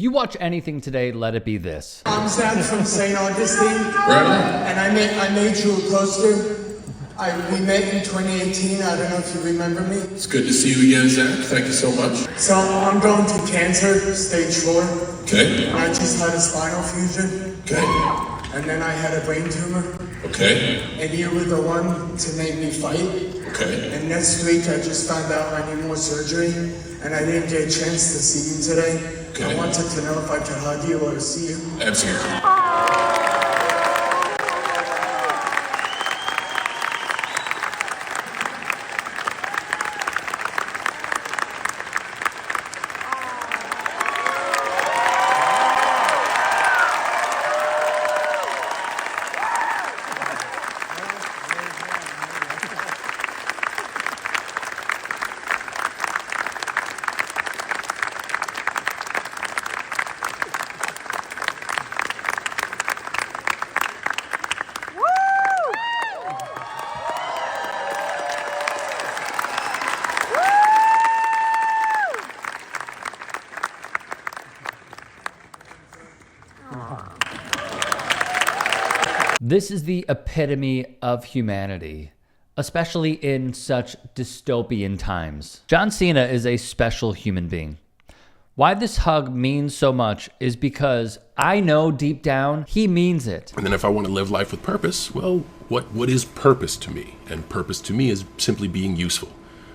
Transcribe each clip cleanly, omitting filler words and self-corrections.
If you watch anything today, let it be this. I'm Zach from St. Augustine, Right. and I made you a poster. We met in 2018, I don't know if you remember me. It's good to see you again, Zach. Thank you so much. So I'm going through cancer, stage 4. Okay. And I just had a spinal fusion. Okay. And then I had a brain tumor. Okay. And you were the one to make me fight. Okay. And next week I just found out I need more surgery, and I didn't get a chance to see you today. Okay. I wanted to know if I could hug you or see you. Absolutely. This is the epitome of humanity, especially in such dystopian times. John Cena is a special human being. Why this hug means so much is because I know deep down he means it. And then if I want to live life with purpose, well, what is purpose to me? And purpose to me is simply being useful.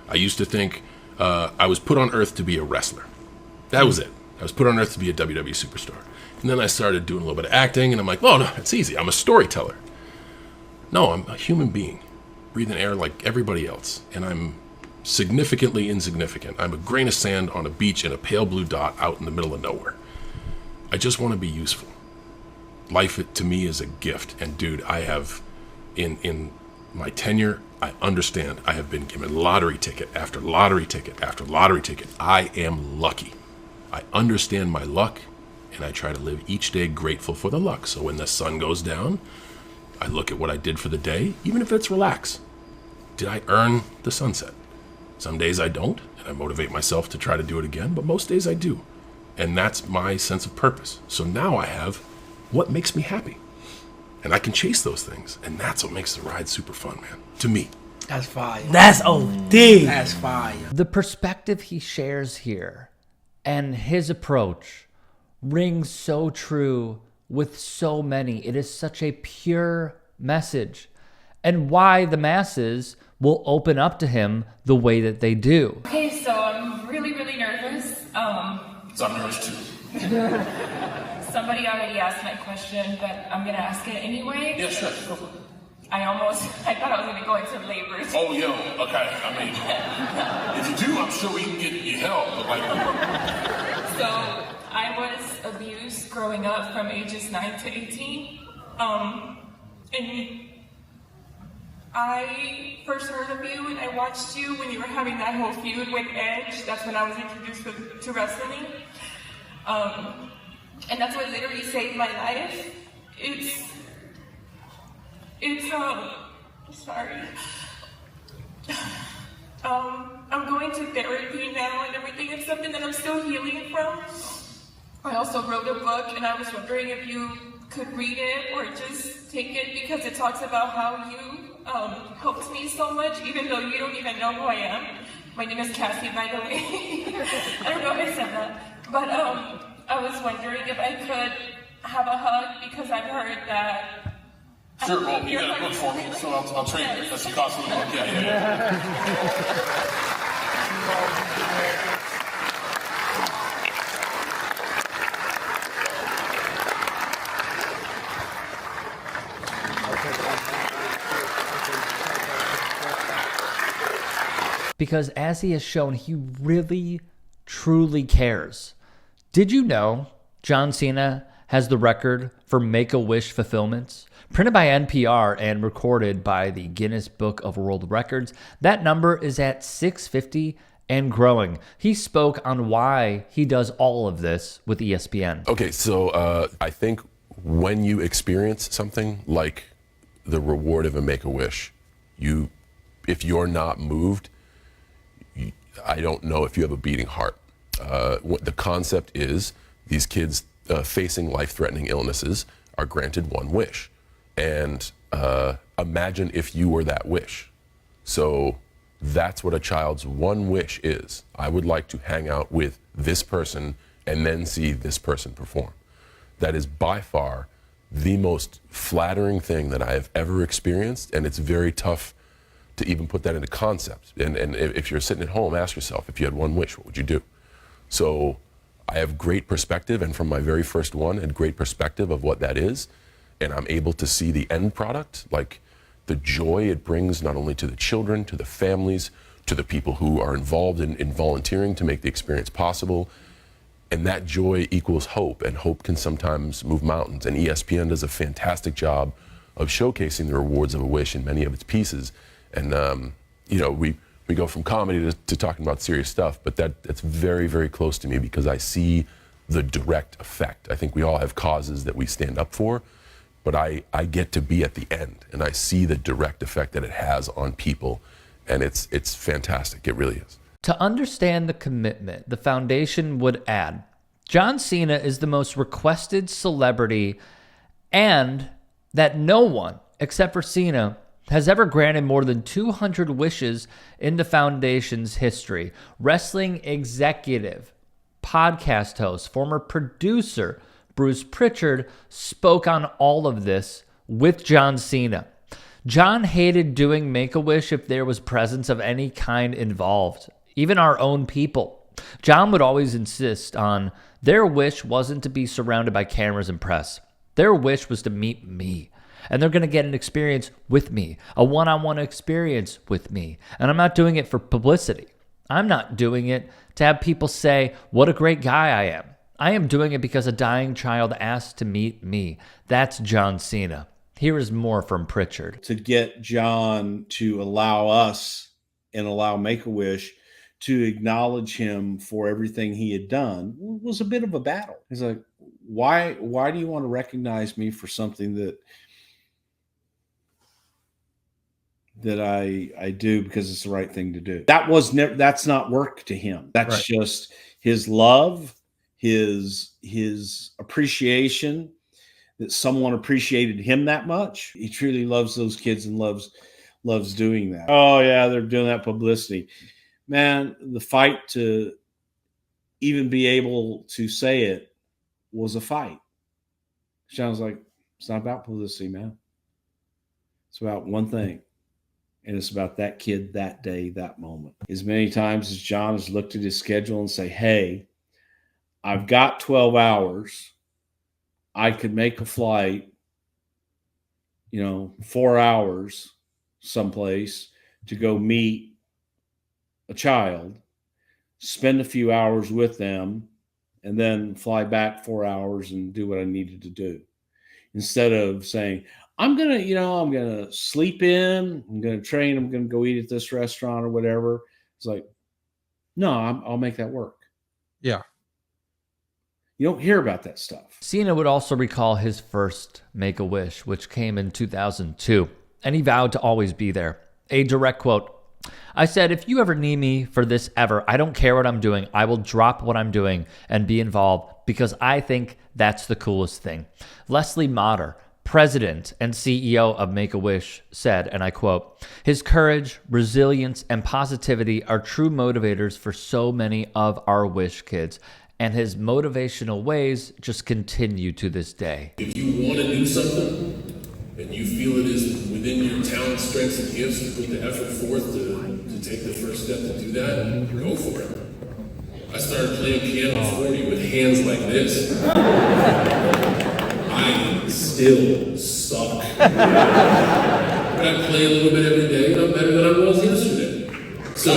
I used to think I was put on earth to be a wrestler. That was it. I was put on earth to be a WWE superstar. And then I started doing a little bit of acting, and I'm like, oh, no, it's easy. I'm a storyteller. No, I'm a human being, breathing air like everybody else. And I'm significantly insignificant. I'm a grain of sand on a beach in a pale blue dot out in the middle of nowhere. I just want to be useful. Life, to me, is a gift. And, dude, I have, in my tenure, I understand I have been given lottery ticket after lottery ticket after lottery ticket. I am lucky. I understand my luck. And I try to live each day grateful for the luck. So when the sun goes down, I look at what I did for the day, even if it's relax. Did I earn the sunset? Some days I don't, and I motivate myself to try to do it again, but most days I do. And that's my sense of purpose. So now I have what makes me happy. And I can chase those things. And that's what makes the ride super fun, man. To me. That's fire. That's OD. That's fire. The perspective he shares here and his approach rings so true with so many. It is such a pure message, and why the masses will open up to him the way that they do. Okay, so I'm really nervous. So I'm nervous too. Somebody already asked my question, but I'm gonna ask it anyway. Yeah, sure. Go for it. I thought I was gonna go into labor. Oh, yo, okay. I mean, if you do, I'm sure we can get you help. But So I was abused growing up from ages 9 to 18. And I first heard of you and I watched you when you were having that whole feud with Edge. That's when I was introduced to wrestling. And that's what literally saved my life. Sorry. I'm going to therapy now and everything. It's something that I'm still healing from. I also wrote a book, and I was wondering if you could read it or just take it, because it talks about how you helped me so much, even though you don't even know who I am. My name is Cassie, by the way. I don't know if I said that. But I was wondering if I could have a hug, because I've heard that... Sure, well, you got a book for me, so I'll trade you. That's the cost of the book. Yeah. Because as he has shown, he really, truly cares. Did you know John Cena has the record for Make-A-Wish fulfillments? Printed by NPR and recorded by the Guinness Book of World Records, that number is at 650 and growing. He spoke on why he does all of this with ESPN. Okay, so I think when you experience something like the reward of a Make-A-Wish, if you're not moved, I don't know if you have a beating heart. What the concept is These kids facing life-threatening illnesses are granted one wish. And imagine if you were that wish. So that's what a child's one wish is. I would like to hang out with this person and then see this person perform. That is by far the most flattering thing that I have ever experienced, and it's very tough to even put that into concept. And if you're sitting at home, ask yourself, if you had one wish, what would you do? So I have great perspective, and from my very first one, had great perspective of what that is, and I'm able to see the end product, like the joy it brings not only to the children, to the families, to the people who are involved in volunteering to make the experience possible. And that joy equals hope, and hope can sometimes move mountains. And ESPN does a fantastic job of showcasing the rewards of a wish in many of its pieces. And you know, we go from comedy to talking about serious stuff, but that's very, very close to me because I see the direct effect. I think we all have causes that we stand up for, but I get to be at the end, and I see the direct effect that it has on people, and it's fantastic. It really is. To understand the commitment the foundation would add, John Cena is the most requested celebrity, and that no one, except for Cena, has ever granted more than 200 wishes in the foundation's history. Wrestling executive, podcast host, former producer Bruce Pritchard spoke on all of this with John Cena. John hated doing Make-A-Wish if there was presence of any kind involved, even our own people. John would always insist on their wish wasn't to be surrounded by cameras and press. Their wish was to meet me. And they're going to get an experience with me, a one-on-one experience with me. And I'm not doing it for publicity. I'm not doing it to have people say what a great guy I am. I am doing it because a dying child asked to meet me. That's John Cena. Here is more from Pritchard. To get John to allow us and allow Make-A-Wish to acknowledge him for everything he had done was a bit of a battle. He's like, why do you want to recognize me for something that I do because it's the right thing to do? That's not work to him. That's right. Just his love, his appreciation that someone appreciated him that much. He truly loves those kids and loves doing that. Oh yeah, they're doing that publicity. Man, the fight to even be able to say it was a fight. Sean's like, it's not about publicity, man. It's about one thing. And it's about that kid, that day, that moment. As many times as John has looked at his schedule and say, hey, I've got 12 hours. I could make a flight, 4 hours someplace to go meet a child, spend a few hours with them, and then fly back 4 hours and do what I needed to do. Instead of saying, I'm going to sleep in, I'm going to train, I'm going to go eat at this restaurant or whatever. It's like, no, I'll make that work. Yeah. You don't hear about that stuff. Cena would also recall his first Make-A-Wish, which came in 2002, and he vowed to always be there. A direct quote, I said, if you ever need me for this ever, I don't care what I'm doing. I will drop what I'm doing and be involved because I think that's the coolest thing. Leslie Motter, president and CEO of Make-A-Wish, said, and I quote, his courage, resilience, and positivity are true motivators for so many of our Wish kids, and his motivational ways just continue to this day. If you want to do something and you feel it is within your talent, strengths, and gifts to put the effort forth to take the first step to do that, go for it. I started playing piano at 40 with hands like this. I still suck. But I play a little bit every day, and I'm better than I was yesterday. So,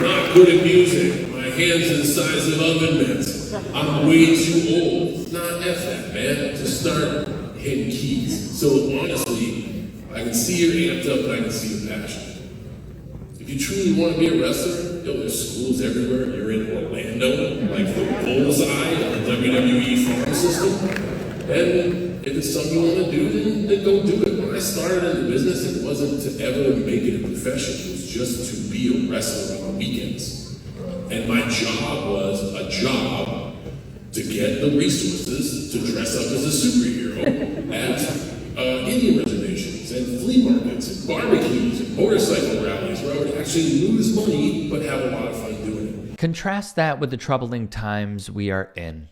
not good at music. My hands are the size of oven mitts. I'm way too old. Not F that, man, to start hitting keys. So honestly, I can see you're amped up, and I can see your passion. If you truly want to be a wrestler, there's schools everywhere. You're in Orlando, like the bullseye of the WWE farm system. And if it's something you want to do, then go do it. When I started in the business, it wasn't to ever make it a profession. It was just to be a wrestler on the weekends. And my job was a job to get the resources to dress up as a superhero at Indian reservations and flea markets and barbecues and motorcycle rallies where I would actually lose money but have a lot of fun doing it. Contrast that with the troubling times we are in.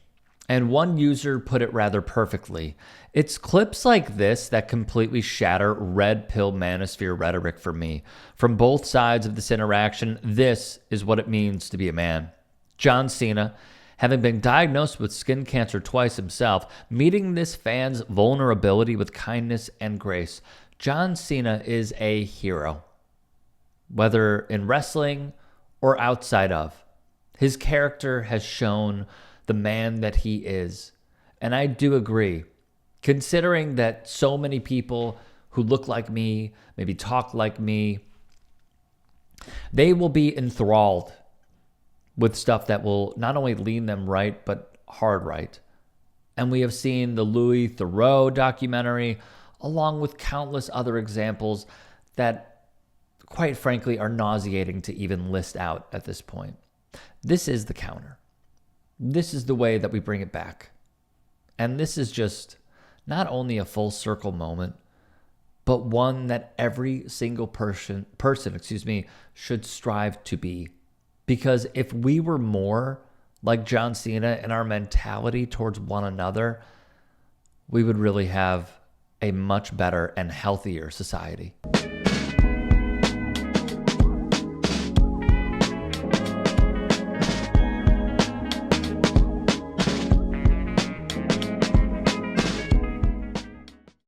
And one user put it rather perfectly. It's clips like this that completely shatter red pill manosphere rhetoric for me. From both sides of this interaction, this is what it means to be a man. John Cena, having been diagnosed with skin cancer twice himself, meeting this fan's vulnerability with kindness and grace. John Cena is a hero, whether in wrestling or outside of. His character has shown the man that he is. And I do agree, considering that so many people who look like me, maybe talk like me, they will be enthralled with stuff that will not only lean them right, but hard right. And we have seen the Louis Theroux documentary, along with countless other examples that, quite frankly, are nauseating to even list out at this point. This is the counter. This is the way that we bring it back. And this is just not only a full circle moment, but one that every single person, should strive to be. Because if we were more like John Cena in our mentality towards one another, we would really have a much better and healthier society.